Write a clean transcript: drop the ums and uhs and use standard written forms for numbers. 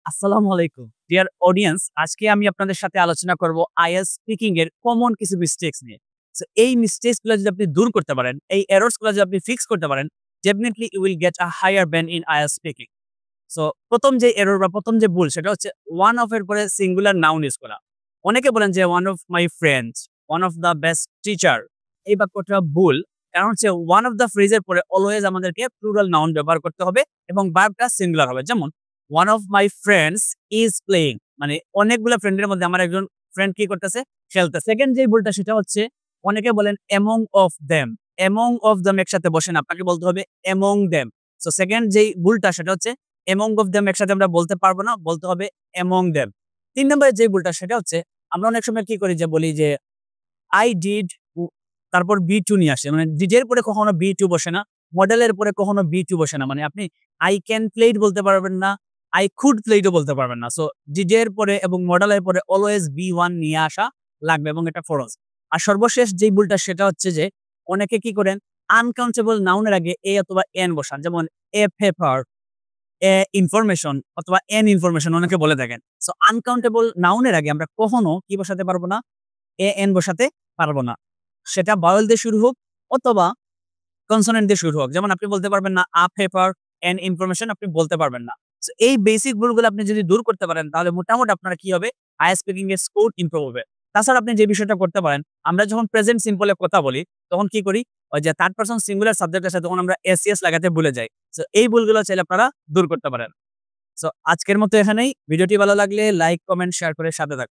আসসালামু আলাইকুম dear audience. আজকে আমি আপনাদের সাথে আলোচনা করব আইএলটিএস স্পিকিং এর কমন কিছু মিস্টেকস নিয়ে। সো এই মিস্টেকস গুলো যদি আপনি দূর করতে পারেন, এই এররস গুলো যদি আপনি ফিক্স করতে পারেন, definitely you will get a higher band in IELTS speaking. So প্রথম যে এরর বা প্রথম যে ভুল সেটা হচ্ছে ওয়ান অফ এর পরে সিঙ্গুলার নাউন ইউজ করা। অনেকে বলেন যে one of my friends, one of the best teacher. এই বাক্যটা ভুল। কারণ হচ্ছে ওয়ান অফ দ্য ফ্রেজের পরে অলওয়েজ আমাদেরকে প্লুরাল নাউন ব্যবহার করতে হবে এবং ভার্বটা সিঙ্গুলার হবে। যেমন one of my friends is playing, মানে অনেকগুলো ফ্রেন্ডের মধ্যে আমার একজন ফ্রেন্ড কি করতেছে, খেলতেছে। সেকেন্ড যে ভুলটা সেটা হচ্ছে অনেকে বলেন among of them. Among of them একসাথে বসে না, আপনাকে বলতে হবে এমং দেম। সো সেকেন্ড যেই ভুলটা সেটা হচ্ছে এমং অফ দেম একসাথে আমরা বলতে পারবো না, বলতে হবে এমং দেম। ৩ নম্বরে যে ভুলটা সেটা হচ্ছে আমরা অনেক সময় কি করি যে বলি যে আই ডিড, তারপর বি টু নিয়ে আসে, মানে ডিডের পরে কখনো বি টু বসে না, মডেলের পরে কখনো বি টু বসে না। মানে আপনি আই ক্যান প্লেড বলতে পারবেন না, আই কুড প্লেডও বলতে পারবেন না। সো ডিডের পরে এবং মডেলের পরে অলওয়েজ বি ওয়ান নিয়ে আসা লাগবে এবং এটা ফরজ। আর সর্বশেষ যে ভুলটা সেটা হচ্ছে যে অনেকে কি করেন আনকাউন্টেবল নাউনের আগে এ অথবা এন বসান। যেমন এ পেপার, এ ইনফরমেশন অথবা এন ইনফরমেশন অনেকে বলে থাকেন। সো আনকাউন্টেবল নাউনের আগে আমরা কখনো কি বসাতে পারবো না, এ এন বসাতে পারবো না। সেটা ভাওয়েল দিয়ে শুরু হোক অথবা কনসোনেন্ট দিয়ে শুরু হোক। যেমন আপনি বলতে পারবেন না আ পেপার এন ইনফরমেশন, আপনি বলতে পারবেন না। সো এই বেসিক ভুলগুলো আপনি যদি দূর করতে পারেন তাহলে মোটামুটি আপনার কি হবে, আইএলটিএস স্পিকিং এর স্কোর ইমপ্রুভ হবে। তাছাড়া আপনি যে বিষয়টা করতে পারেন, আমরা যখন প্রেজেন্ট সিম্পলে কথা বলি তখন কি করি, ওই যে থার্ড পারসন সিঙ্গুলার সাবজেক্টের সাথে তখন আমরা এসইএস লাগাতে ভুলে যাই। সো এই ভুলগুলো চাইলে আপনারা দূর করতে পারেন। সো আজকের মতো এখানেই। ভিডিওটি ভালো লাগলে লাইক, কমেন্ট, শেয়ার করে সাথে থাকুন।